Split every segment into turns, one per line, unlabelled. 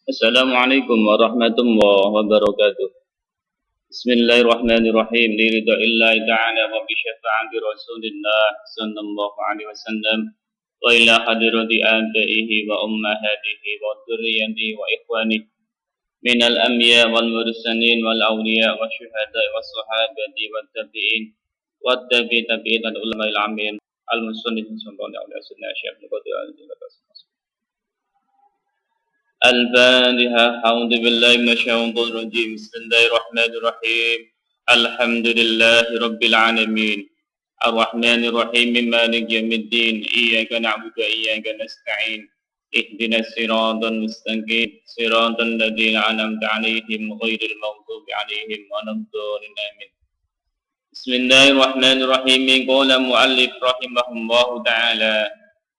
Assalamualaikum warahmatullahi wabarakatuh. Bismillahirrahmanirrahim. Liridaillahi ta'ala wa bisyafaati Rasulillah sallallahu alaihi wasallam wa ila hadrati abaihi wa ummahatihi wa dzurriyyatihi wa ikhwanihi minal anbiya wal mursalin wal awliya wa syuhada wa sahabati wa tabi'in wa tabi'in dan ulama al-amin al-musannif sallallahu alaihi wasallam syekh الفاتحة أعوذ بالله من الشيطان الرجيم بسم الله الرحمن الرحيم الحمد لله رب العالمين الرحمن الرحيم مالك يوم الدين إياك نعبد وإياك نستعين اهدنا الصراط المستقيم صراط الذين أنعمت عليهم غير المغضوب عليهم ولا الضالين آمين بسم الله الرحمن الرحيم قال المؤلف رحمه الله تعالى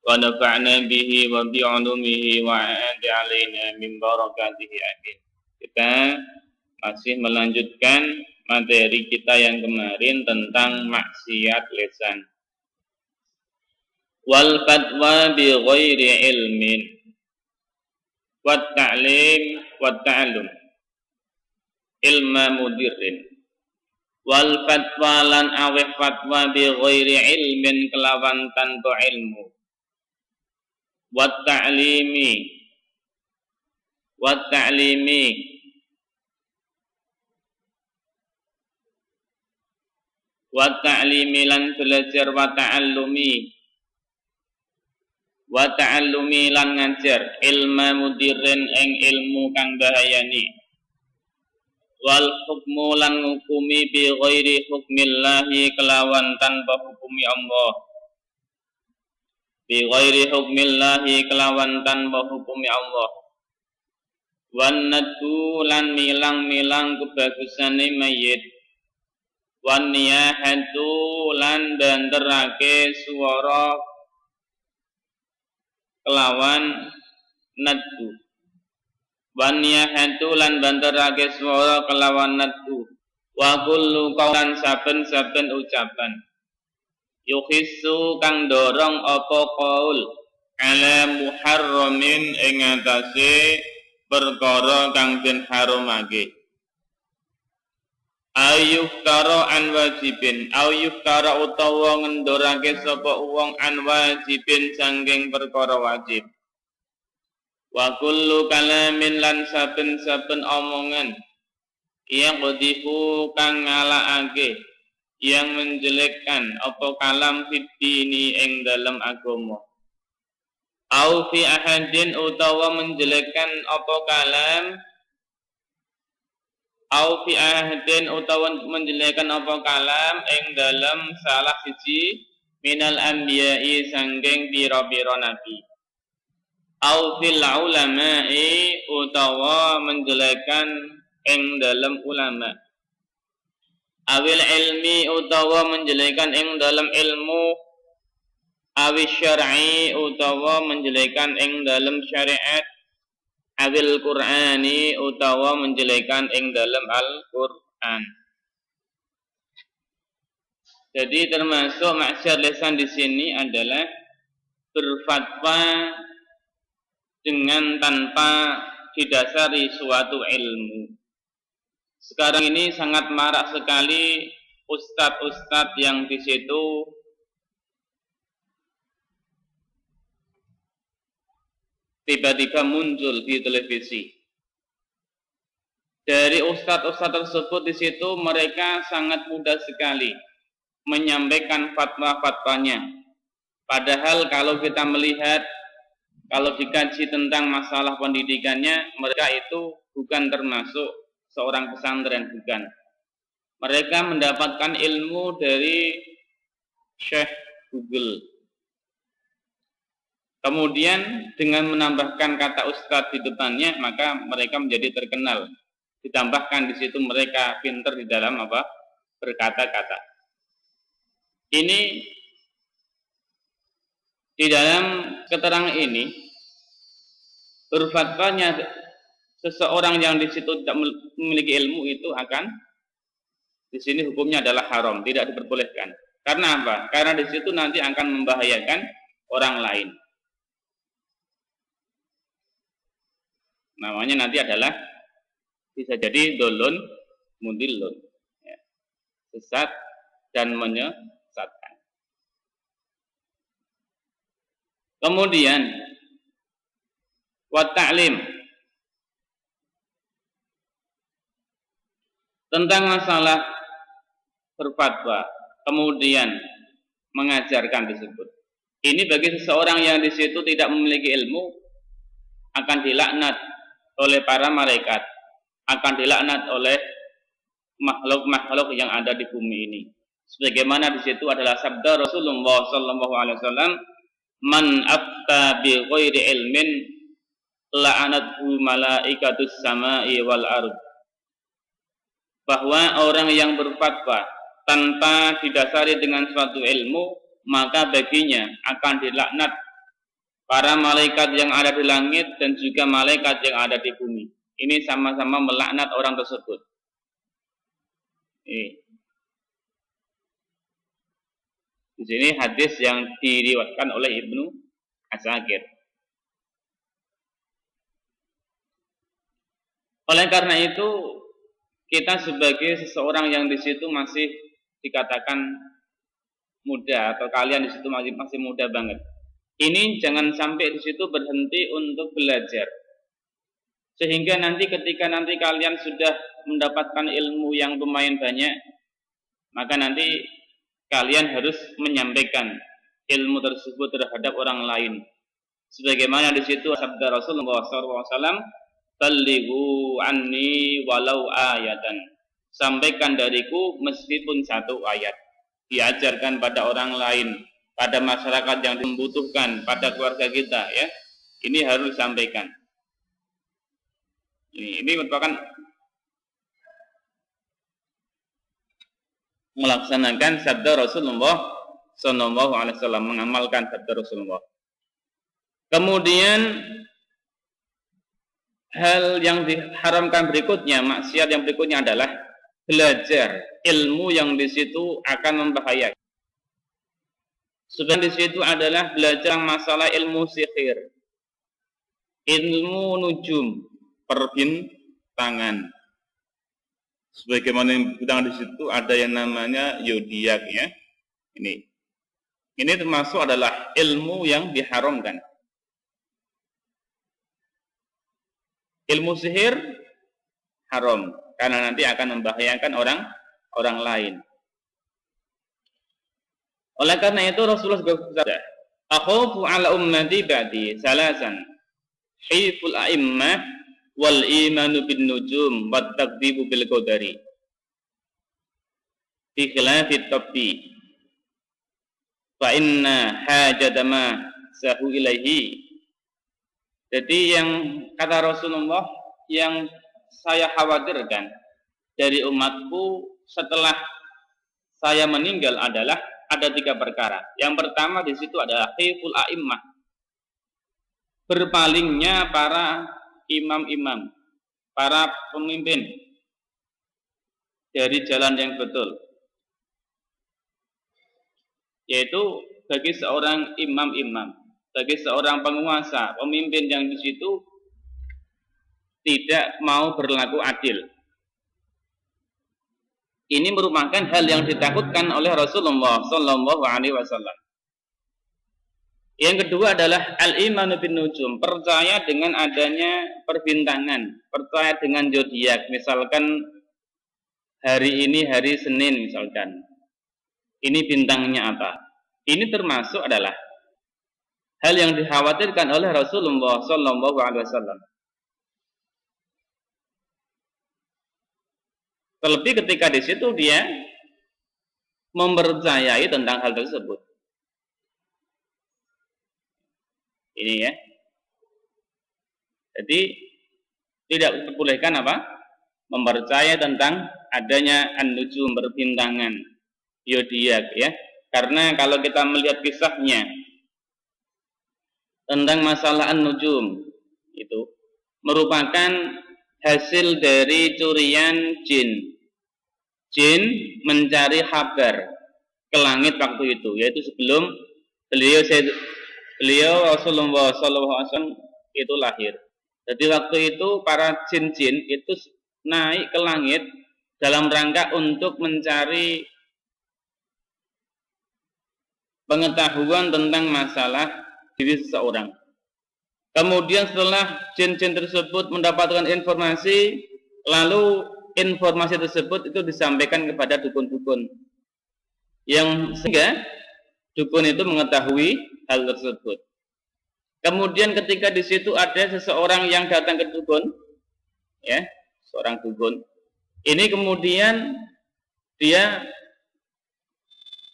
ونفعنا به وبعلومه وa'ad alaina min barakatihi amin. Kita masih melanjutkan materi kita yang kemarin tentang maksiat lisan. Wal fatwa bi ghairi ilmin wat ta'lim wat ta'allum ilma mudirrin. Wal fatwa lan aweh fatwa bi ghairi ilmin kelawan tanpa ilmu. Wat ta'limi lan belajar wa ta'allumi lan ngajar ilma mudirrin ing ilmu kang bahayani wal hukmu lan ngukumi bi ghairi hukmillahi kelawan tanpa hukumi Allah bi ghairi hukmillahi kelawan tanpa hukumi Allah wan nadu lan milang-milang kebagusane mayit wan niyahatu lan banterake swara kelawan nadu wan niyahatu lan banterake swara kelawan nadu wa kullu qaulan saben-saben ucapan yukhissu kang dorong apa qaul ala muharramin ing atase perkara kang den haramake ayuftara an wajibin ayuftara utawa ngendorake sapa wong an wajibin sangking perkara wajib wa kullu kalamin lan saben-saben omongan yang qadifu kang ngalakake yang menjelekkan apa kalam fitini ing dalam agama au fi ahadin utawa menjelekkan apa kalam au fi ahadin utawa menjelekkan apa kalam ing dalam salah siji minal anbiya'i sangking pira-pira nabi au fil ulama'i utawa menjelekkan ing dalam ulama awil ilmi utawa menjelekan ing dalam ilmu awil syar'i utawa menjelekan ing dalam syariat awil qur'ani utawa menjelekan ing dalam Al-Qur'an. Jadi termasuk maksiat lisan di sini adalah berfatwa dengan tanpa didasari suatu ilmu. Sekarang ini sangat marak sekali ustadz-ustadz yang di situ tiba-tiba muncul di televisi. Dari ustadz-ustadz tersebut di situ mereka sangat mudah sekali menyampaikan fatwa-fatwanya. Padahal kalau kita melihat, kalau dikaji tentang masalah pendidikannya, mereka itu bukan termasuk seorang pesantren, bukan. Mereka mendapatkan ilmu dari Syekh Google. Kemudian dengan menambahkan kata ustadz di depannya, maka mereka menjadi terkenal. Ditambahkan di situ mereka pintar di dalam berkata-kata. Ini di dalam keterangan ini berfatwanya seseorang yang di situ tidak memiliki ilmu itu akan di sini hukumnya adalah haram, tidak diperbolehkan. Karena apa? Karena di situ nanti akan membahayakan orang lain. Namanya nanti adalah bisa jadi dolun mudillun, ya. Sesat dan menyesatkan. Kemudian wa ta'lim, tentang masalah berfatwa kemudian mengajarkan tersebut. Ini bagi seseorang yang di situ tidak memiliki ilmu akan dilaknat oleh para malaikat, akan dilaknat oleh makhluk-makhluk yang ada di bumi ini. Sebagaimana di situ adalah sabda Rasulullah sallallahu alaihi wasallam, "Man afta bi ghairi ilmin la'anathu malaikatus samai wal ard." Bahwa orang yang berfatwa tanpa didasari dengan suatu ilmu, maka baginya akan dilaknat para malaikat yang ada di langit dan juga malaikat yang ada di bumi. Ini sama-sama melaknat orang tersebut. Di sini hadis yang diriwayatkan oleh Ibnu Asakir. Oleh karena itu, kita sebagai seseorang yang di situ masih dikatakan muda, atau kalian di situ masih muda banget. Ini jangan sampai di situ berhenti untuk belajar. Sehingga nanti ketika nanti kalian sudah mendapatkan ilmu yang lumayan banyak, maka nanti kalian harus menyampaikan ilmu tersebut terhadap orang lain. Sebagaimana di situ sabda Rasulullah SAW, "Ballighu anni walau ayatan." Sampaikan dariku meskipun satu ayat. Diajarkan pada orang lain, pada masyarakat yang membutuhkan, pada keluarga kita, ya. Ini harus disampaikan. Ini merupakan melaksanakan sabda Rasulullah sallallahu alaihi wasallam, mengamalkan sabda Rasulullah. Kemudian hal yang diharamkan berikutnya, maksiat yang berikutnya adalah belajar ilmu yang di situ akan membahayakan. Sebenarnya di situ adalah belajar masalah ilmu sihir, ilmu nujum, perbintangan. Sebagaimana yang kita di situ ada yang namanya zodiak, ya. Ini termasuk adalah ilmu yang diharamkan. Ilmu sihir haram karena nanti akan membahayakan orang lain. Oleh karena itu Rasulullah bersabda, "Akhafu ala ummati ba'di salasan, hiful a'immah wal imanu bin nujum wat takdzibu bil qadari fi khilafit tabbi fa inna hajatama sahu ilaihi." Jadi yang kata Rasulullah, yang saya khawatirkan dari umatku setelah saya meninggal adalah ada 3 perkara. Yang pertama di situ adalah khiful a'immah, berpalingnya para imam-imam, para pemimpin dari jalan yang betul. Yaitu bagi seorang imam-imam, bagi seorang penguasa, pemimpin yang di situ tidak mau berlaku adil. Ini merupakan hal yang ditakutkan oleh Rasulullah sallallahu alaihi wasallam. Yang kedua adalah al-imanu bin nujum, percaya dengan adanya perbintangan, percaya dengan zodiak. Misalkan hari ini hari Senin misalkan, ini bintangnya apa? Ini termasuk adalah hal yang dikhawatirkan oleh Rasulullah sallallahu alaihi wasallam. Terlebih ketika di situ dia mempercayai tentang hal tersebut. Ini, ya. Jadi tidak diperbolehkan apa? Mempercayai tentang adanya an-nujum, perbintangan, zodiak, ya. Karena kalau kita melihat kisahnya tentang masalah an-nujum, itu merupakan hasil dari curian jin. Jin mencari kabar ke langit waktu itu, yaitu sebelum beliau Rasulullah SAW itu lahir. Jadi waktu itu para jin-jin itu naik ke langit dalam rangka untuk mencari pengetahuan tentang masalah diri seseorang. Kemudian setelah jin-jin tersebut mendapatkan informasi, lalu informasi tersebut itu disampaikan kepada dukun-dukun, yang sehingga dukun itu mengetahui hal tersebut. Kemudian ketika di situ ada seseorang yang datang ke dukun, ya, seorang dukun. Ini kemudian dia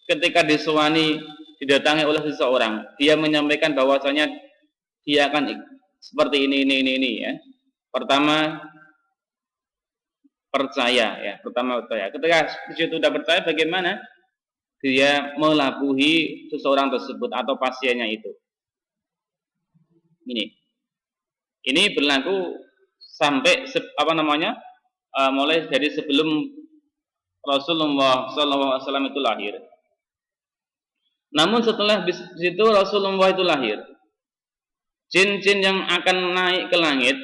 ketika disewani didatangi oleh seseorang, dia menyampaikan bahwasanya dia akan seperti ini ya. Pertama percaya ya, pertama percaya. Ketika di situ sudah percaya, bagaimana dia melabuhi seseorang tersebut atau pasiennya itu. Ini berlaku sampai mulai dari sebelum Rasulullah SAW itu lahir. Namun setelah itu Rasulullah itu lahir, jin-jin yang akan naik ke langit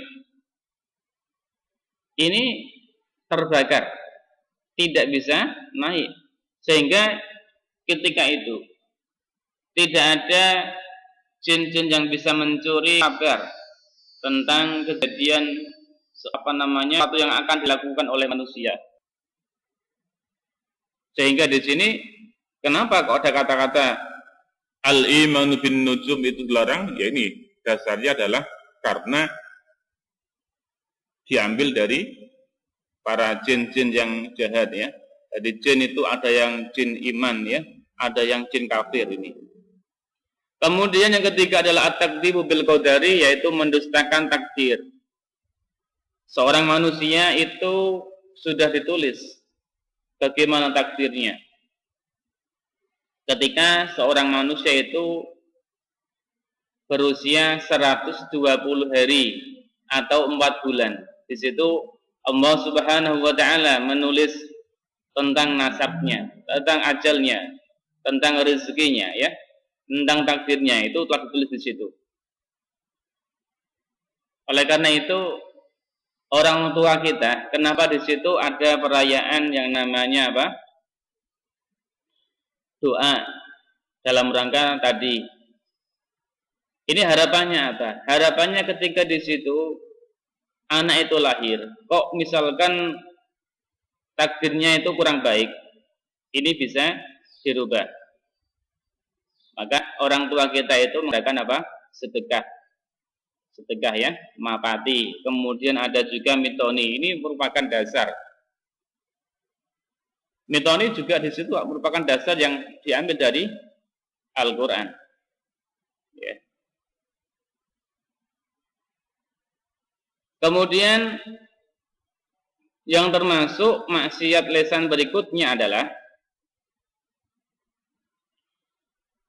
ini terbakar, tidak bisa naik, sehingga ketika itu tidak ada jin-jin yang bisa mencuri kabar tentang kejadian sesuatu yang akan dilakukan oleh manusia. Sehingga di sini kenapa kok ada kata-kata al-imanu bin nujum itu dilarang? Ya ini dasarnya adalah karena diambil dari para jin-jin yang jahat ya. Jadi jin itu ada yang jin iman ya, ada yang jin kafir ini. Kemudian yang ketiga adalah at-takdzibu bil qadari, yaitu mendustakan takdir. Seorang manusia itu sudah ditulis bagaimana takdirnya. Ketika seorang manusia itu berusia 120 hari atau 4 bulan. Di situ Allah Subhanahu wa taala menulis tentang nasabnya, tentang ajalnya, tentang rezekinya ya. Tentang takdirnya itu telah ditulis di situ. Oleh karena itu orang tua kita, kenapa di situ ada perayaan yang namanya apa? Doa dalam rangka tadi. Ini harapannya apa? Harapannya ketika di situ anak itu lahir, kok misalkan takdirnya itu kurang baik, ini bisa dirubah. Maka orang tua kita itu mengadakan apa? Sedekah ya, mapati. Kemudian ada juga mitoni. Ini merupakan dasar. Mitoni juga di situ merupakan dasar yang diambil dari Al-Qur'an. Ya. Kemudian yang termasuk maksiat lisan berikutnya adalah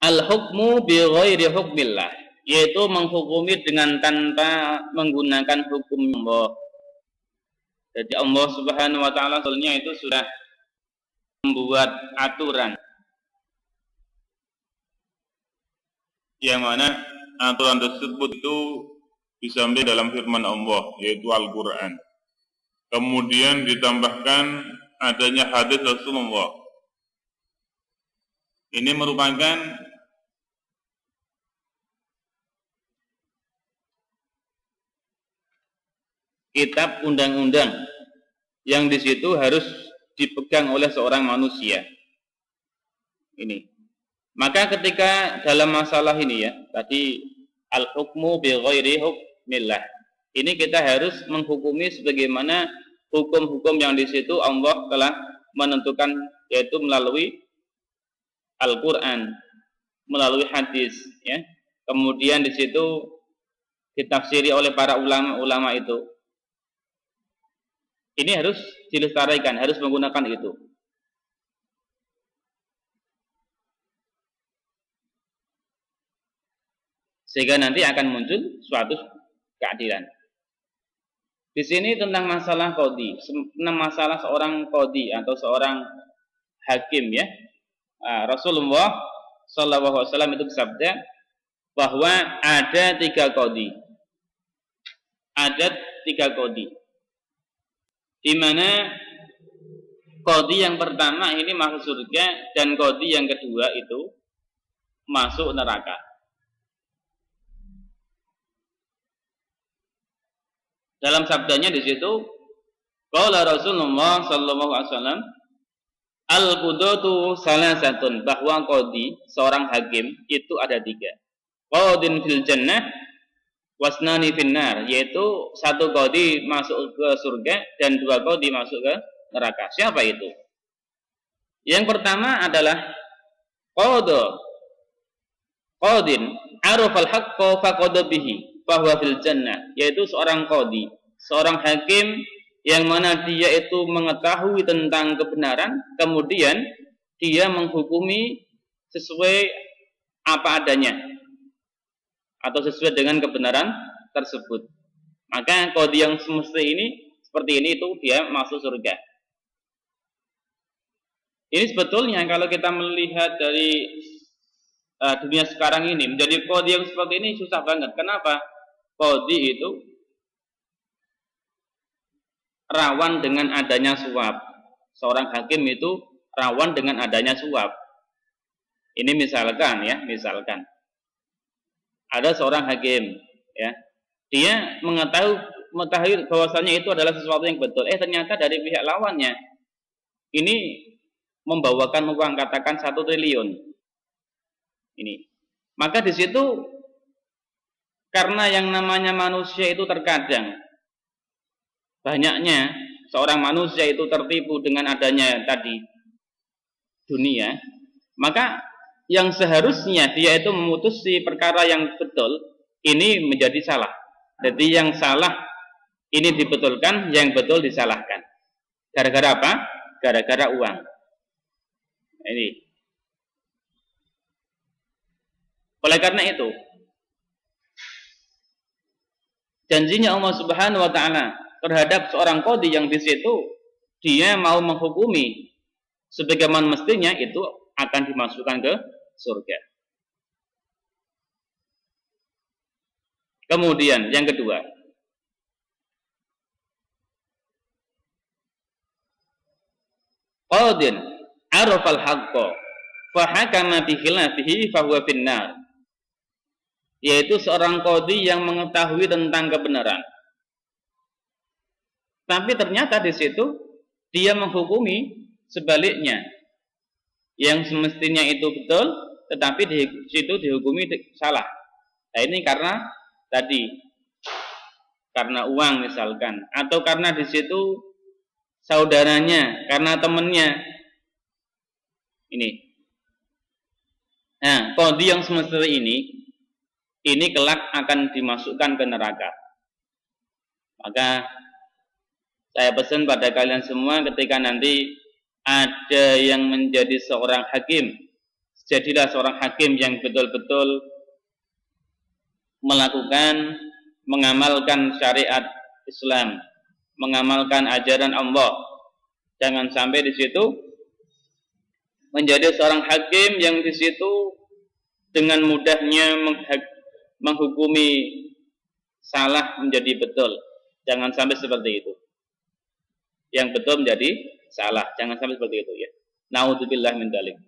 al-hukmu bi ghairi hukmillah, yaitu menghukumi dengan tanpa menggunakan hukum Allah. Jadi Allah Subhanahu wa taala soalnya itu sudah membuat aturan yang mana aturan tersebut itu disampaikan dalam firman Allah, yaitu Al-Qur'an. Kemudian ditambahkan adanya hadis Rasulullah. Ini merupakan kitab undang-undang yang di situ harus dipegang oleh seorang manusia. Ini. Maka ketika dalam masalah ini ya, tadi al-hukmu bi ghairi hukmillah. Ini kita harus menghukumi sebagaimana hukum-hukum yang di situ Allah telah menentukan, yaitu melalui Al-Qur'an, melalui hadis ya. Kemudian di situ ditafsiri oleh para ulama-ulama itu. Ini harus dilestarikan, harus menggunakan itu. Sehingga nanti akan muncul suatu keadilan. Di sini tentang masalah qadhi, tentang masalah seorang qadhi atau seorang hakim ya. Rasulullah SAW itu bersabda bahwa ada 3 qadhi. Ada ada 3 qadhi. Di mana qadhi yang pertama ini masuk surga dan qadhi yang kedua itu masuk neraka. Dalam sabdanya di situ, qala Rasulullah sallallahu alaihi wasallam, al-qudatu salasatun, bahwa qadhi seorang hakim itu ada 3. Qadhin fil jannah wasnani finnar, yaitu 1 qadhi masuk ke surga dan 2 qadhi masuk ke neraka. Siapa itu? Yang pertama adalah qadhin arafal haqqa faqada bihi fahuwa fil jannah, yaitu seorang qadhi, seorang hakim yang mana dia itu mengetahui tentang kebenaran, kemudian dia menghukumi sesuai apa adanya atau sesuai dengan kebenaran tersebut. Maka qadhi yang semesti ini seperti ini itu dia masuk surga. Ini sebetulnya kalau kita melihat dari dunia sekarang ini, menjadi qadhi yang seperti ini susah banget. Kenapa? Qadhi itu rawan dengan adanya suap. Seorang hakim itu rawan dengan adanya suap. Ini misalkan ya, misalkan ada seorang hakim ya, dia mengetahui bahwasanya itu adalah sesuatu yang betul. Ternyata dari pihak lawannya ini membawakan uang katakan 1 triliun. Ini. Maka di situ karena yang namanya manusia itu terkadang banyaknya seorang manusia itu tertipu dengan adanya tadi dunia, maka yang seharusnya dia itu memutusi perkara yang betul ini menjadi salah. Jadi yang salah ini dibetulkan, yang betul disalahkan. Gara-gara apa? Gara-gara uang. Ini. Oleh karena itu, janjinya Allah Subhanahu wa taala terhadap seorang qadhi yang di situ dia mau menghukumi sebagaimana mestinya, itu akan dimasukkan ke surga. Kemudian yang kedua, qadhin arafal haqqa fa hakama bi khilafihi fa huwa finnar, yaitu seorang qadhi yang mengetahui tentang kebenaran, tapi ternyata di situ dia menghukumi sebaliknya, yang semestinya itu betul tetapi di situ dihukumi salah. Nah ini karena tadi karena uang misalkan, atau karena di situ saudaranya, karena temannya. Ini. Nah, qadhi yang semestinya ini kelak akan dimasukkan ke neraka. Maka saya pesan pada kalian semua, ketika nanti ada yang menjadi seorang hakim, jadilah seorang hakim yang betul-betul melakukan, mengamalkan syariat Islam, mengamalkan ajaran Allah. Jangan sampai di situ menjadi seorang hakim yang di situ dengan mudahnya menghukumi salah menjadi betul. Jangan sampai seperti itu. Yang betul menjadi salah, jangan sampai seperti itu ya. Naudzubillah min dzalik.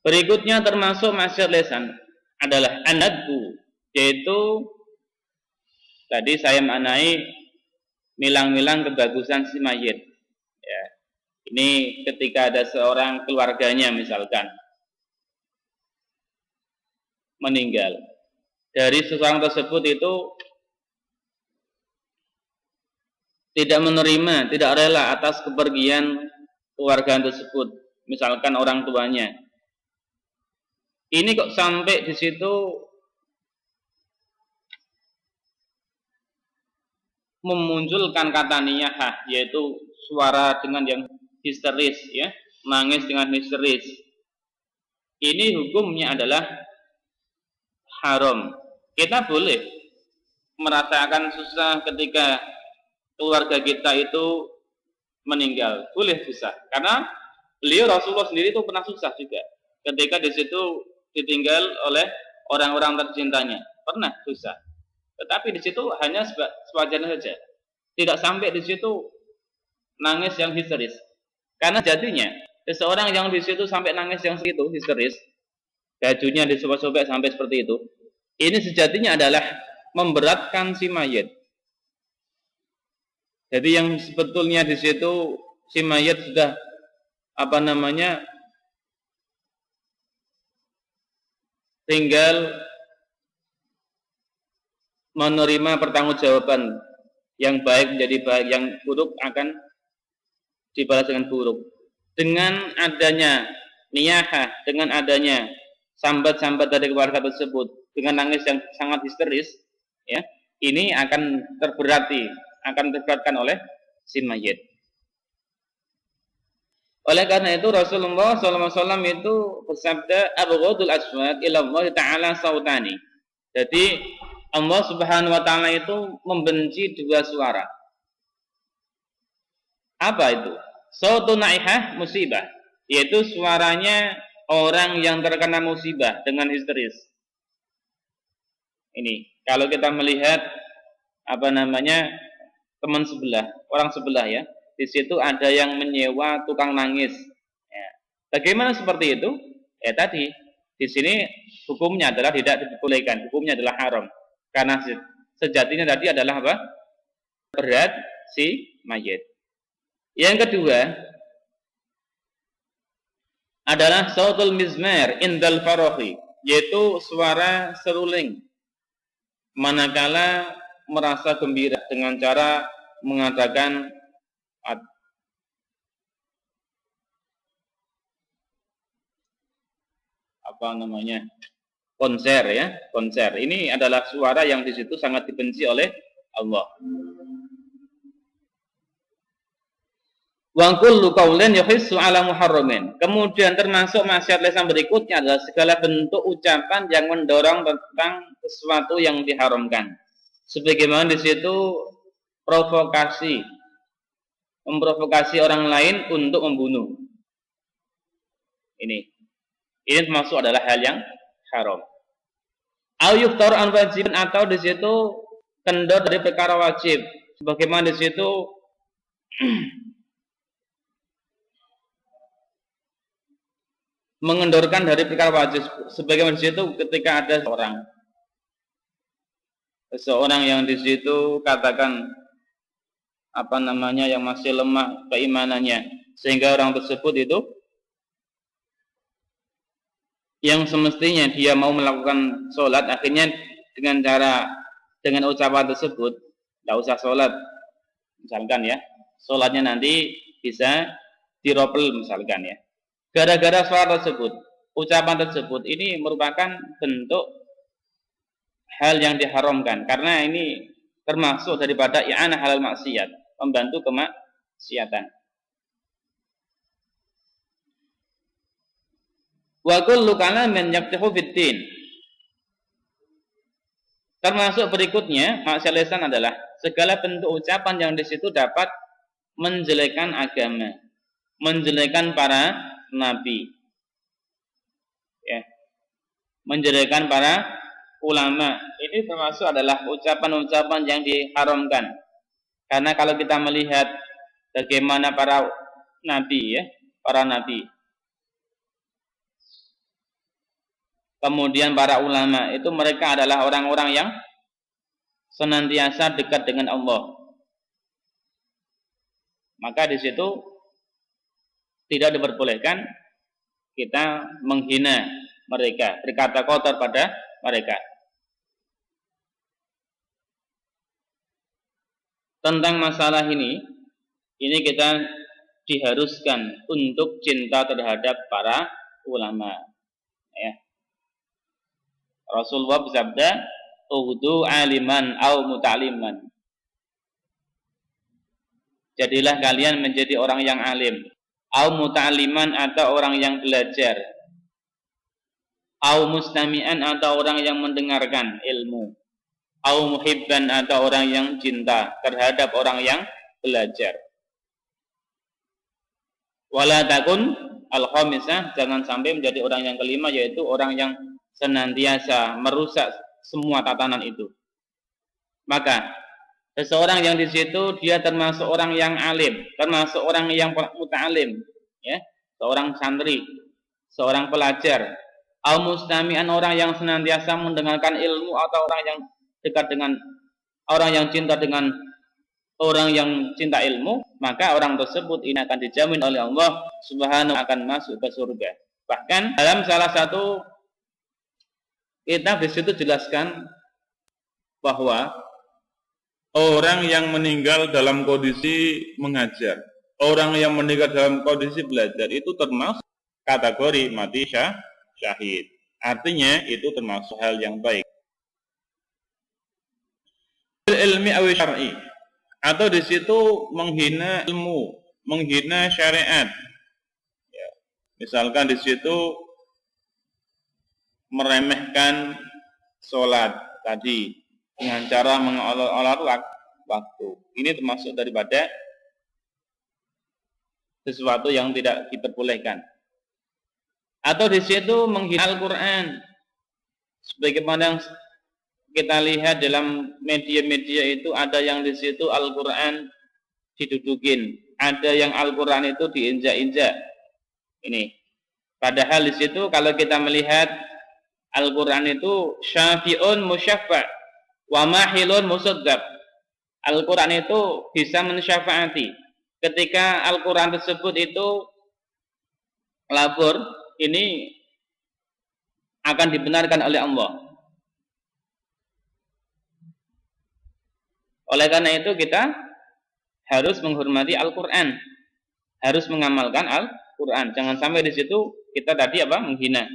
Berikutnya termasuk maksiat lisan adalah anadbu, yaitu tadi saya maknai milang-milang kebagusan si mayit. Ya. Ini ketika ada seorang keluarganya misalkan meninggal, dari seseorang tersebut itu tidak menerima, tidak rela atas kepergian keluarga tersebut, misalkan orang tuanya. Ini kok sampai di situ memunculkan kata niyahah, yaitu suara dengan yang histeris, ya, nangis dengan histeris. Ini hukumnya adalah haram. Kita boleh merasakan susah ketika keluarga kita itu meninggal, boleh susah, karena beliau Rasulullah sendiri itu pernah susah juga ketika di situ ditinggal oleh orang-orang tercintanya. Pernah dosa. Tetapi di situ hanya sewajarnya saja. Tidak sampai di situ nangis yang histeris. Karena jadinya seseorang yang di situ sampai nangis yang segitu histeris, bajunya disobek-sobek sampai seperti itu, ini sejatinya adalah memberatkan si mayit. Jadi yang sebetulnya di situ si mayit sudah tinggal menerima pertanggungjawaban, yang baik menjadi baik, yang buruk akan dibalas dengan buruk. Dengan adanya niyahah, dengan adanya sambat-sambat dari keluarga tersebut dengan nangis yang sangat histeris, ya, ini akan terberatkan oleh si mayit. Oleh karena itu Rasulullah SAW itu bersabda, "Abghadul aswat ila Allah Ta'ala sautani." Jadi Allah Subhanahu Wa Ta'ala itu membenci dua suara. Apa itu? Sautun naihah musibah, yaitu suaranya orang yang terkena musibah dengan histeris. Ini kalau kita melihat teman sebelah, orang sebelah ya, di situ ada yang menyewa tukang nangis. Ya. Bagaimana seperti itu? Ya tadi di sini hukumnya adalah tidak dibolehkan, hukumnya adalah haram. Karena sejatinya tadi adalah apa? Berat si mayit. Yang kedua adalah sautul mizmar indal farahi, yaitu suara seruling manakala merasa gembira dengan cara mengadakan konser ya, konser. Ini adalah suara yang di situ sangat dibenci oleh Allah. Wa kullu qaulin yahissu ala muharramin. Kemudian termasuk maksiat lisan berikutnya adalah segala bentuk ucapan yang mendorong tentang sesuatu yang diharamkan. Sebagaimana di situ memprovokasi orang lain untuk membunuh. Ini termasuk adalah hal yang haram. Au yuftar an wajibin, atau di situ kendor dari perkara wajib. Sebagaimana di situ mengendorkan dari perkara wajib, sebagaimana di situ ketika ada seseorang yang di situ katakan yang masih lemah keimanannya, sehingga orang tersebut itu yang semestinya dia mau melakukan sholat, akhirnya dengan ucapan tersebut tidak usah sholat, misalkan ya, sholatnya nanti bisa diropel misalkan ya. Gara-gara suara tersebut, ucapan tersebut, ini merupakan bentuk hal yang diharamkan, karena ini termasuk daripada i'anah halal maksiat, membantu kemaksiatan. Wa kullu kalamin yaqtahu fid-din. Termasuk berikutnya, maksiat lisan adalah segala bentuk ucapan yang di situ dapat menjelekkan agama, menjelekkan para nabi, ya, menjelekkan para ulama. Ini termasuk adalah ucapan-ucapan yang diharamkan. Karena kalau kita melihat bagaimana para nabi, kemudian para ulama, itu mereka adalah orang-orang yang senantiasa dekat dengan Allah. Maka di situ tidak diperbolehkan kita menghina mereka, berkata kotor pada mereka. Tentang masalah ini kita diharuskan untuk cinta terhadap para ulama. Ya. Rasulullah bersabda, "Ughdu aliman au muta'aliman." Jadilah kalian menjadi orang yang alim, au muta'aliman, atau orang yang belajar, au mustami'an, atau orang yang mendengarkan ilmu, au muhibban, atau orang yang cinta terhadap orang yang belajar. Wala takun al-khamisah, jangan sampai menjadi orang yang kelima, yaitu orang yang senantiasa merusak semua tatanan itu. Maka seseorang yang di situ dia termasuk orang yang alim, termasuk orang yang muta'alim, ya, seorang santri, seorang pelajar, au mustami'an, orang yang senantiasa mendengarkan ilmu, atau orang yang dekat dengan orang yang cinta dengan orang yang cinta ilmu, maka orang tersebut ini akan dijamin oleh Allah Subhanahu akan masuk ke surga. Bahkan dalam salah satu kitab di situ jelaskan bahwa orang yang meninggal dalam kondisi mengajar, orang yang meninggal dalam kondisi belajar itu termasuk kategori mati syahid. Artinya itu termasuk hal yang baik. Ilmi awi syar'i, atau di situ menghina ilmu, menghina syariat. Ya. Misalkan di situ meremehkan sholat tadi dengan cara mengolok-olok waktu. Ini termasuk daripada sesuatu yang tidak diperbolehkan. Atau di situ menghina Al-Quran, sebagaimana yang kita lihat dalam media-media itu, ada yang di situ Al-Quran didudukin, ada yang Al-Quran itu diinjak-injak. Ini, padahal di situ kalau kita melihat Al-Quran itu syafi'un musyaffa' wa mahilun musaddaq. Al-Quran itu bisa mensyafaati. Ketika Al-Quran tersebut itu labur, ini akan dibenarkan oleh Allah. Oleh karena itu kita harus menghormati Al-Quran, harus mengamalkan Al-Quran. Jangan sampai di situ kita tadi menghina.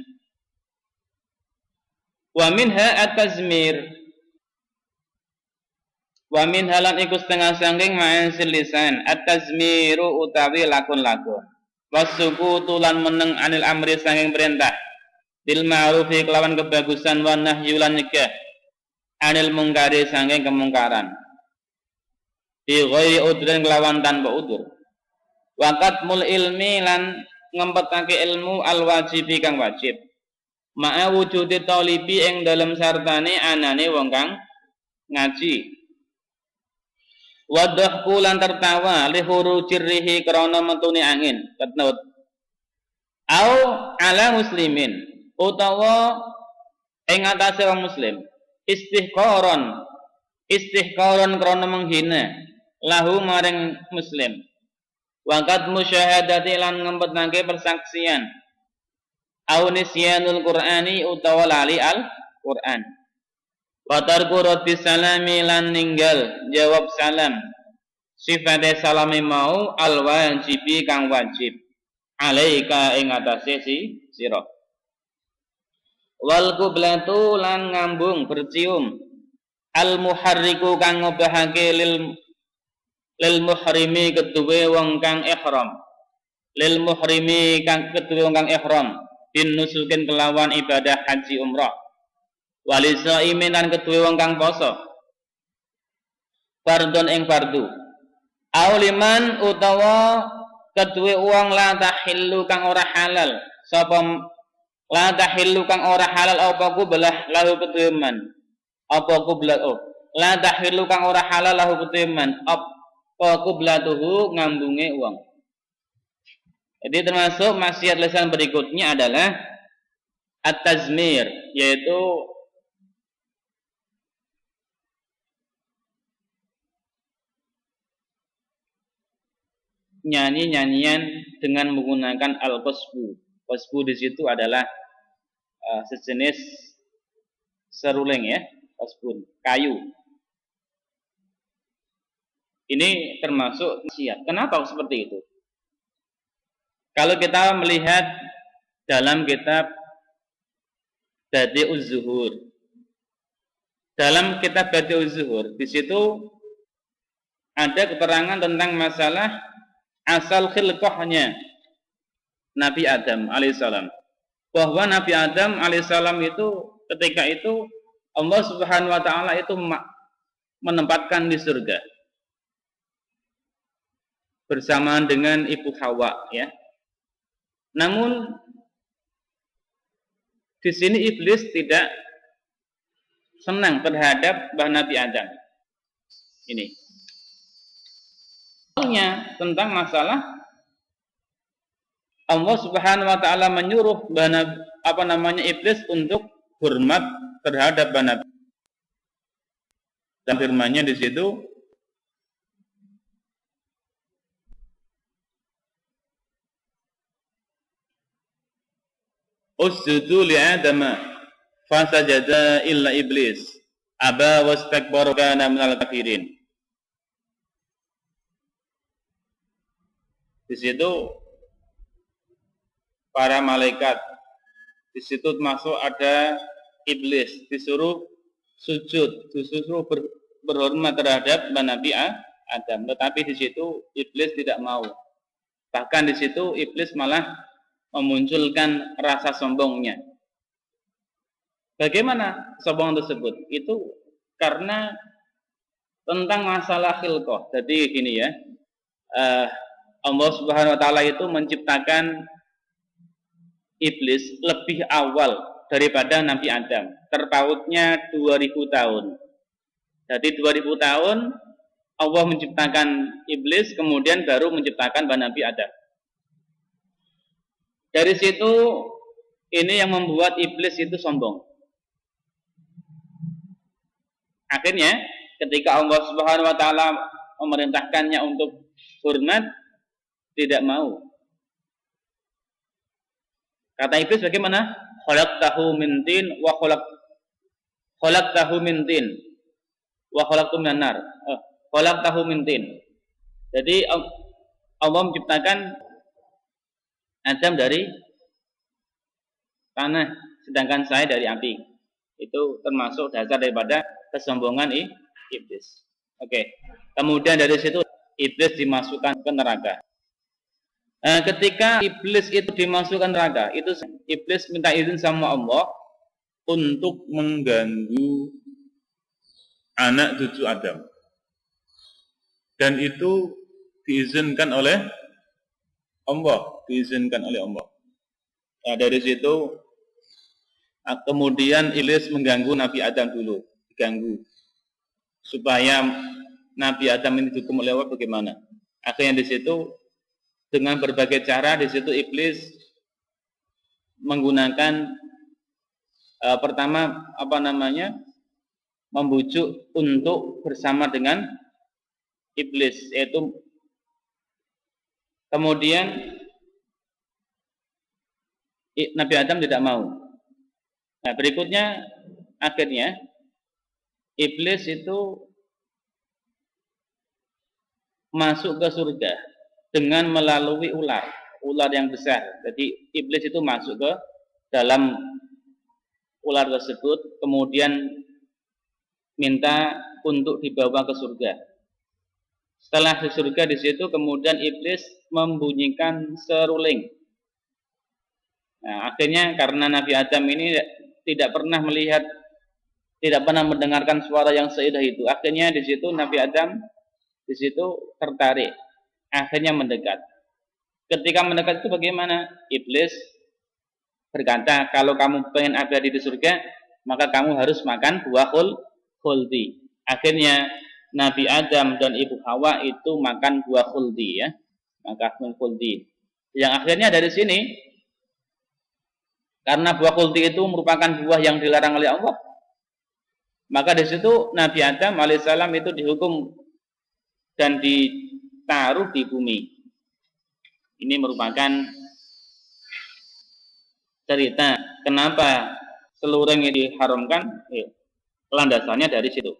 Wa minha at-tazmir, wa minha lan iku setengah sangking ma'ansil lisan at-tazmiru utawi lakon-lakon, wasukutu lan meneng anil amri sangking perintah, bil ma'rufi kelawan kebagusan, wa nahyu lan nyegah anil mungkari sangking kemungkaran, bi ghairi udrin kelawan tanpa udur, waqat mul ilmi lan ngempetake ilmu al wajibi kang wajib, ma'a wujudi talibi ing dalam sartane anane wong kang ngaji, wadah kulan tertawa lihuru cirrihi krana metune angin ketnut, au ala muslimin utawa ing atase wong muslim, istihqaron krana menghina lahu maring muslim, waqad musyahadati lan ngempetake persaksian, au nisyanul qur'ani utawa lali al-Qur'an, wa tarku raddi salami lan ninggal jawab salam, sifate salami mau al wajibi kang wajib, alaika ing atase sira, wal qiblatu lan ngambung bercium, al muharriku kang ngobahake lil muhrimi keduwe wong kang ihram, lil muhrimi kang keduwe wong kang ihram, bin nusukin kelawan ibadah haji umrah, walisaimin lan keduwe wong kang poso, fardun ing fardu, auliman utawa keduwe wong la tahillu kang ora halal, sapa la tahillu kang ora halal apa kublah lahu keduwe man, apa kublah la tahillu kang ora halal lahu keduwe man, apa kublatuhu ngambunge wong. Jadi termasuk maksiat lisan berikutnya adalah at-tazmir, yaitu nyanyi-nyanyian dengan menggunakan al-qasbu. Qasbu di situ adalah sejenis seruling, ya, qasbun, kayu. Ini termasuk maksiat. Kenapa seperti itu? Kalau kita melihat dalam kitab Badi'uz Zuhur, dalam kitab Badi'uz Zuhur, di situ ada keterangan tentang masalah asal khilqahnya Nabi Adam alaihissalam, bahwa Nabi Adam alaihissalam itu ketika itu Allah Subhanahu wa taala itu menempatkan di surga bersamaan dengan ibu Hawa, ya. Namun Di sini iblis tidak senang terhadap Nabi Adam. Ini. Tentang masalah Allah Subhanahu wa taala menyuruh iblis untuk hormat terhadap Nabi. Dan firman-Nya di situ Usjudu li Adam fasajada illa iblis aba wastakbara kana minal kafirin. Di situ para malaikat, di situ masuk ada iblis, disuruh sujud, disuruh berhormat terhadap Nabi Adam, tetapi di situ iblis tidak mau. Bahkan di situ iblis malah memunculkan rasa sombongnya. Bagaimana sombong tersebut? Itu karena tentang masalah khilqah. Jadi gini ya, Allah Subhanahu wa taala itu menciptakan iblis lebih awal daripada Nabi Adam. Terpautnya 2000 tahun. Jadi 2000 tahun Allah menciptakan iblis, kemudian baru menciptakan Nabi Adam. Dari situ ini yang membuat iblis itu sombong. Akhirnya ketika Allah Subhanahu wa taala memerintahkannya untuk hormat, tidak mau. Kata iblis bagaimana? Khalaqtahu min tin wa khalaqtahu min tin wa khalaqtu minan nar. Khalaqtahu min tin. Jadi Allah menciptakan Adam dari tanah, sedangkan saya dari api. Itu termasuk dasar daripada kesombongan iblis. Oke. Kemudian dari situ iblis dimasukkan ke neraka. Ketika iblis itu dimasukkan neraka, itu iblis minta izin sama Allah untuk mengganggu anak cucu Adam. Dan itu diizinkan oleh Allah, Nah, dari situ kemudian iblis mengganggu Nabi Adam dulu, diganggu supaya Nabi Adam ini dihukum oleh Allah bagaimana? Akhirnya di situ dengan berbagai cara di situ iblis menggunakan pertama membujuk untuk bersama dengan iblis, yaitu kemudian Nabi Adam tidak mau. Nah, berikutnya akhirnya iblis itu masuk ke surga dengan melalui ular yang besar. Jadi iblis itu masuk ke dalam ular tersebut, kemudian minta untuk dibawa ke surga. Setelah di surga di situ kemudian iblis membunyikan seruling. Nah, akhirnya karena Nabi Adam ini tidak pernah mendengarkan suara yang seindah itu. Akhirnya di situ Nabi Adam di situ tertarik. Akhirnya mendekat. Ketika mendekat itu bagaimana? Iblis berkata, kalau kamu pengen abadi di surga, maka kamu harus makan buah khuldi. Akhirnya Nabi Adam dan Ibu Hawa itu makan buah khuldi, ya, makan khuldi. Yang akhirnya dari sini, karena buah khuldi itu merupakan buah yang dilarang oleh Allah, maka di situ Nabi Adam alaihissalam itu dihukum dan ditaruh di bumi. Ini merupakan cerita kenapa seluring ini diharamkan. Landasannya dari situ.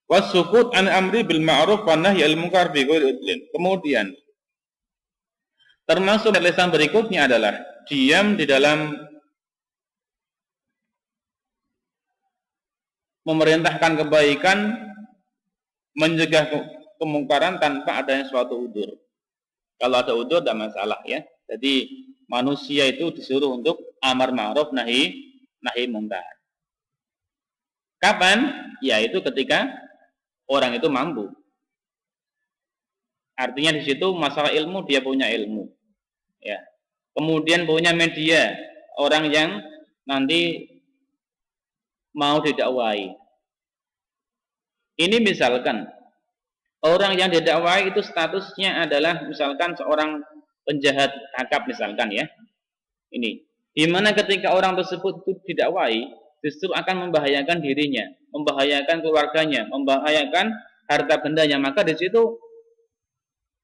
Wasukut an amri bil ma'ruf wa nahyi anil munkar bi ghairi udlin. Kemudian termasuk lisan berikutnya adalah diam di dalam memerintahkan kebaikan, mencegah kemungkaran tanpa adanya suatu udzur. Kalau ada udzur tidak masalah, ya. Jadi manusia itu disuruh untuk amar ma'ruf nahi munkar. Kapan? Yaitu ketika orang itu mampu. Artinya di situ masalah ilmu, dia punya ilmu. ya. Kemudian punya media orang yang nanti mau didakwai. Ini misalkan orang yang didakwai itu statusnya adalah misalkan seorang penjahat akap misalkan ya. Ini di mana ketika orang tersebut itu didakwai justru akan membahayakan dirinya, membahayakan keluarganya, membahayakan harta bendanya, maka di situ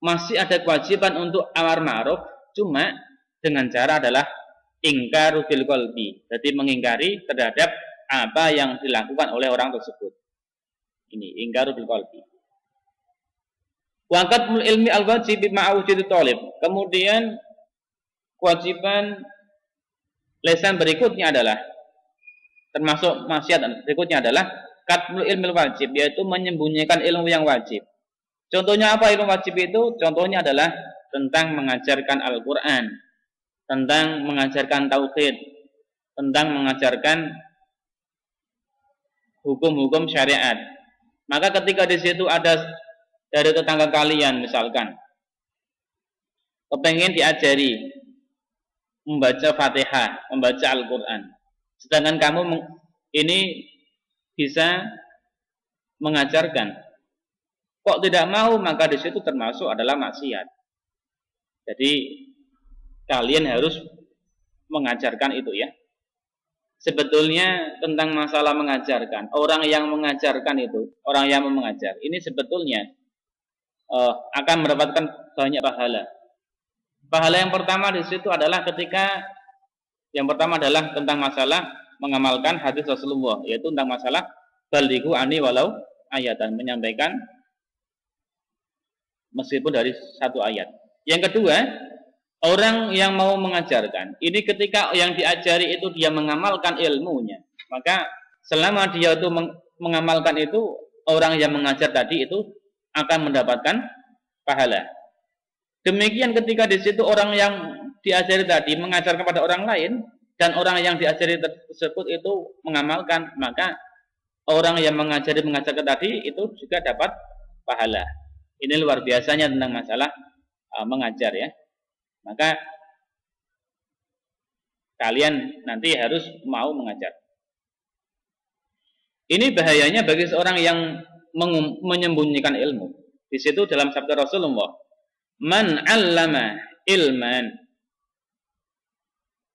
masih ada kewajiban untuk amar ma'ruf, cuma dengan cara adalah ingkaru bil qalbi, jadi mengingkari terhadap apa yang dilakukan oleh orang tersebut. Ini ingkaru bil qalbi. Wa qatmul ilmi al-wajib ma'awjid talib. Kemudian kewajiban lesan berikutnya adalah termasuk maksiat berikutnya adalah qatmul ilmi al-wajib, yaitu menyembunyikan ilmu yang wajib. Contohnya apa ilmu wajib itu? Contohnya adalah tentang mengajarkan Al-Quran, tentang mengajarkan tauhid, tentang mengajarkan hukum-hukum syariat. Maka ketika di situ ada dari tetangga kalian misalkan kepengen diajari membaca Fatihah, membaca Al-Quran, sedangkan kamu ini bisa mengajarkan, kok tidak mau, maka di situ termasuk adalah maksiat. Jadi kalian harus mengajarkan itu ya. Sebetulnya tentang masalah mengajarkan, orang yang mengajarkan itu, orang yang mengajar, ini sebetulnya akan mendapatkan banyak pahala. Pahala yang pertama di situ adalah ketika yang pertama adalah tentang masalah mengamalkan hadis Rasulullah, yaitu tentang masalah balighu ani walau ayatan, menyampaikan meskipun dari satu ayat. Yang kedua, orang yang mau mengajarkan, ini ketika yang diajari itu dia mengamalkan ilmunya, maka selama dia itu mengamalkan itu, orang yang mengajar tadi itu akan mendapatkan pahala. Demikian ketika di situ orang yang diajari tadi mengajar kepada orang lain, dan orang yang diajari tersebut itu mengamalkan, maka orang yang mengajarkan tadi itu juga dapat pahala. Ini luar biasanya tentang masalah mengajar ya. Maka kalian nanti harus mau mengajar. Ini bahayanya bagi seorang yang menyembunyikan ilmu. Di situ dalam sabda Rasulullah, man 'allama ilman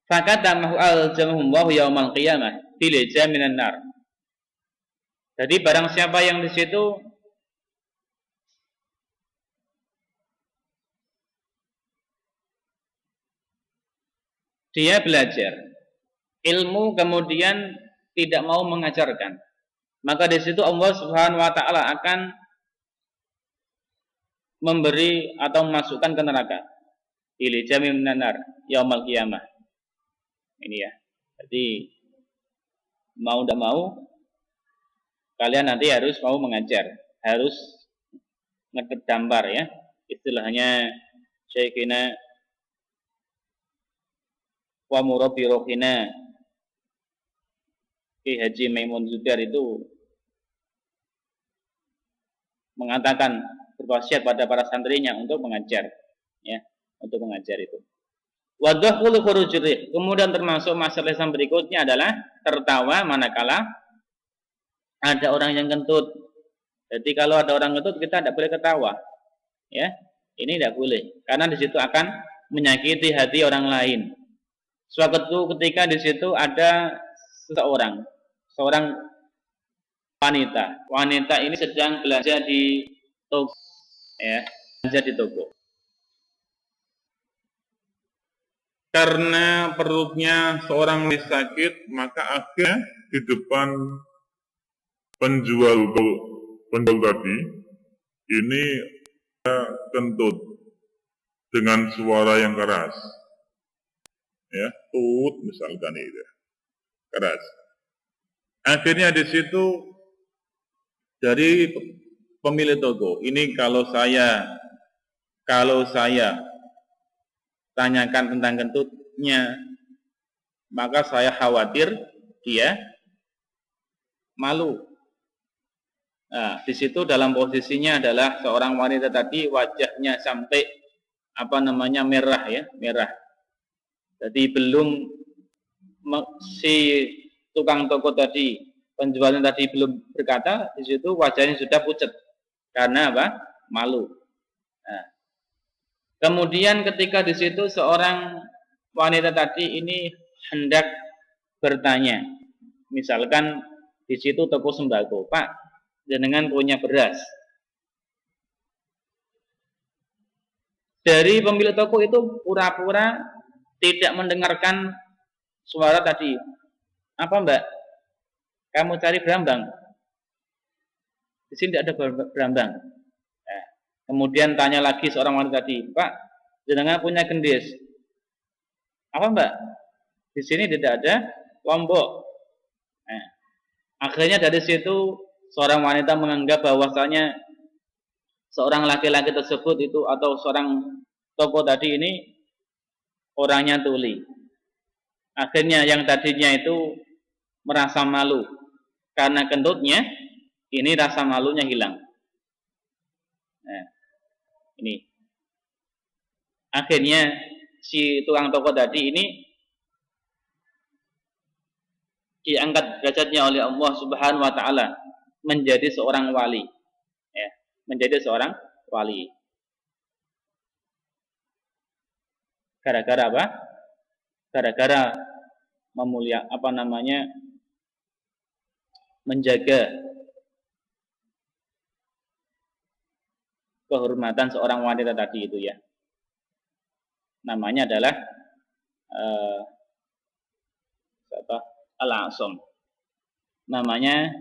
fakatamahu aljamahullahu yaumal qiyamah bilijah minan nar. Jadi barang siapa yang di situ dia belajar ilmu kemudian tidak mau mengajarkan, maka di situ Allah Subhanahu wa taala akan memberi atau memasukkan ke neraka. Ilijah minan nar yaumal qiyamah. Ini ya. Jadi mau tidak mau kalian nanti harus mau mengajar, harus ngedambar ya. Istilahnya Syekhina wa murabbi rohina Ki Haji Maimun Zubair itu mengatakan berwasiat pada para santrinya untuk mengajar ya, untuk mengajar itu. Wadhaqul khurujri. Kemudian termasuk masalah yang berikutnya adalah tertawa manakala ada orang yang kentut. Jadi kalau ada orang kentut kita tidak boleh ketawa. Ya, ini tidak boleh karena di situ akan menyakiti hati orang lain. Suatu ketika di situ ada seorang wanita. Wanita ini sedang belanja di toko, ya, belanja di toko.
Karena perutnya seorang sakit, maka akhirnya di depan penjual tadi ini kentut dengan suara yang keras. Ya, tut misalkan itu keras. Akhirnya di situ dari pemilik toko ini kalau saya tanyakan tentang kentutnya, maka saya khawatir dia malu. Nah, di situ dalam posisinya adalah seorang wanita tadi wajahnya sampai
merah ya, merah. Jadi belum si tukang toko tadi, penjualnya tadi belum berkata, di situ wajahnya sudah pucat karena apa? Malu. Nah, kemudian ketika di situ seorang wanita tadi ini hendak bertanya, misalkan di situ toko sembako, Pak, jenengan punya beras. Dari pemilik toko itu pura-pura tidak mendengarkan suara tadi. Apa Mbak? Kamu cari berambang? Di sini tidak ada berambang. Nah, kemudian tanya lagi seorang wanita tadi, Pak, jenengan punya gendis? Apa Mbak? Di sini tidak ada lombok. Nah, akhirnya dari situ seorang wanita menganggap bahwasanya seorang laki-laki tersebut itu atau seorang toko tadi ini orangnya tuli. Akhirnya yang tadinya itu merasa malu karena kentutnya, ini rasa malunya hilang. Nah, ini akhirnya si tukang toko tadi ini diangkat derajatnya oleh Allah Subhanahu wa taala menjadi seorang wali. Ya, menjadi seorang wali. Gara-gara apa? Gara-gara menjaga kehormatan seorang wanita tadi itu ya. Namanya adalah Al-A'sam. Namanya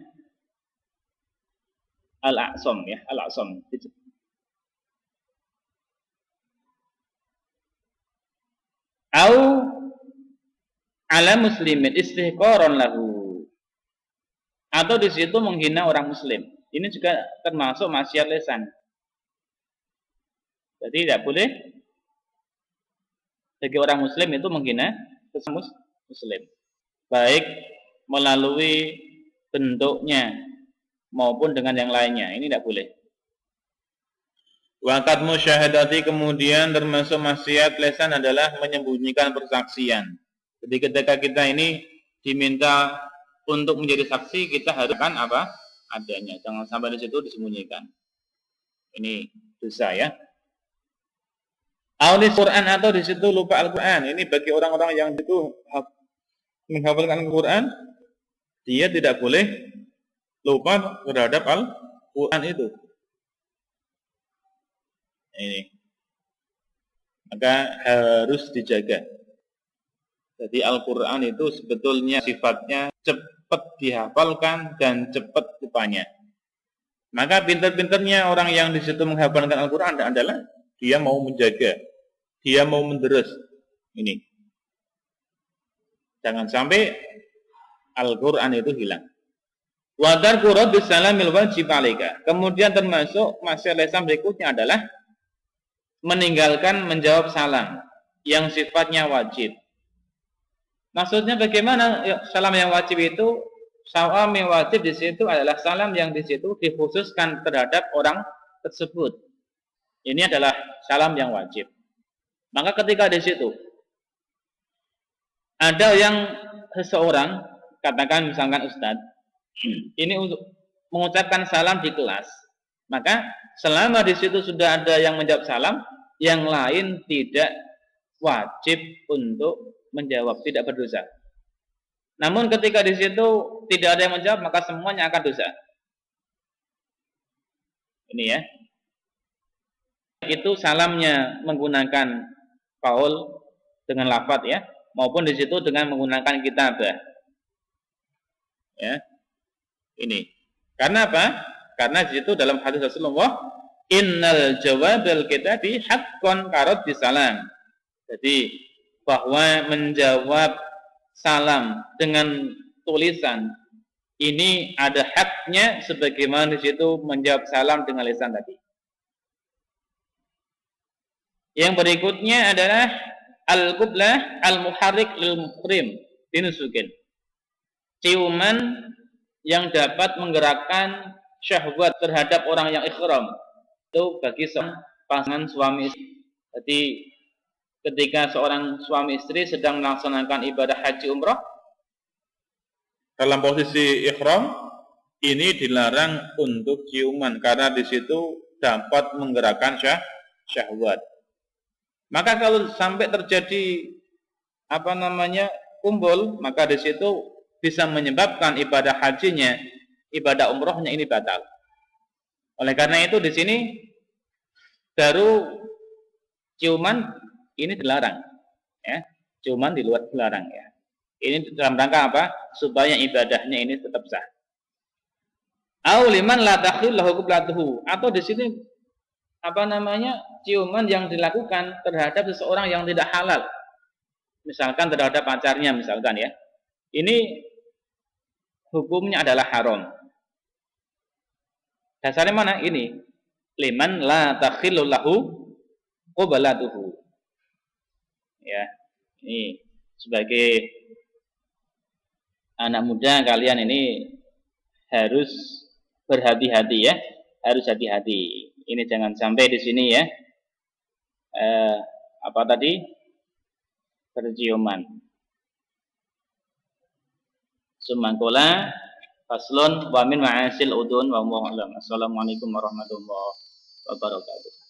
Al-A'sam ya, Al-A'sam. Au ala muslimin istihqaran lahu. Atau di situ menghina orang muslim. Ini juga termasuk maksiat lisan. Jadi tidak boleh bagi orang muslim itu menghina sesama muslim. Baik melalui bentuknya maupun dengan yang lainnya. Ini tidak boleh.
Waqad musyahadati, kemudian termasuk maksiat lisan adalah menyembunyikan persaksian. Jadi ketika kita ini diminta untuk menjadi saksi, kita haruskan apa adanya. Jangan sampai di situ disembunyikan. Ini dosa ya. Aulis Quran, atau di situ lupa Al-Quran. Ini bagi orang-orang yang itu menghafalkan Al-Quran, dia tidak boleh lupa terhadap Al-Quran itu. Ini maka harus dijaga. Jadi Al-Quran itu sebetulnya sifatnya cepat dihafalkan dan cepat lupanya. Maka pintar-pintarnya orang yang di situ menghafalkan Al-Quran adalah dia mau menjaga, dia mau menderus. Ini jangan sampai Al-Quran itu hilang. Wa tarku raddis salamil wajib 'alaika. Kemudian termasuk masalah lisan berikutnya adalah meninggalkan menjawab salam yang sifatnya wajib. Maksudnya bagaimana salam yang wajib itu? Salam yang wajib di situ adalah salam yang di situ dikhususkan terhadap orang tersebut. Ini adalah salam yang wajib. Maka ketika di situ ada yang seseorang, katakan misalkan Ustadz, ini untuk mengucapkan salam di kelas, maka selama di situ sudah ada yang menjawab salam, yang lain tidak wajib untuk menjawab, tidak berdosa. Namun ketika di situ tidak ada yang menjawab, maka semuanya akan dosa. Ini ya. Itu salamnya menggunakan qaul dengan lafaz ya, maupun di situ dengan menggunakan kitabah. Ya. Ini. Karena apa? Karena di situ dalam hadis Rasulullah, innal jawabal kitabi haqqan karad disalam. Jadi bahwa menjawab salam dengan tulisan ini ada haknya sebagaimana di situ menjawab salam dengan lisan tadi. Yang berikutnya adalah al-qublah al-muharrik lil muhrim dinusukin. Ciuman yang dapat menggerakkan syahwat terhadap orang yang ikhram itu bagi pasangan suami istri.
Jadi ketika seorang suami istri sedang melaksanakan ibadah haji umrah,
dalam posisi ihram ini dilarang untuk ciuman karena di situ dapat menggerakkan syahwat. Maka kalau sampai terjadi kumpul, maka di situ bisa menyebabkan ibadah hajinya, ibadah umrohnya ini batal. Oleh karena itu di sini baru ciuman ini dilarang, ya. Ciuman di luar dilarang, ya. Ini dalam rangka apa? Supaya ibadahnya ini tetap sah. Au liman la takhil lahu qiblatuhu, atau di sini ciuman yang dilakukan terhadap seseorang yang tidak halal. Misalkan terhadap pacarnya misalkan, ya. Ini hukumnya adalah haram. Dasarnya mana? Ini liman la takhillu lahu qiblatuhu. Ya. Ini sebagai anak muda kalian ini harus berhati-hati, ya. Harus hati-hati. Ini jangan sampai di sini, ya. Berciuman. Sumangkola faslun wa min ma'asil udun wa mu'alam. Assalamualaikum warahmatullahi wabarakatuh.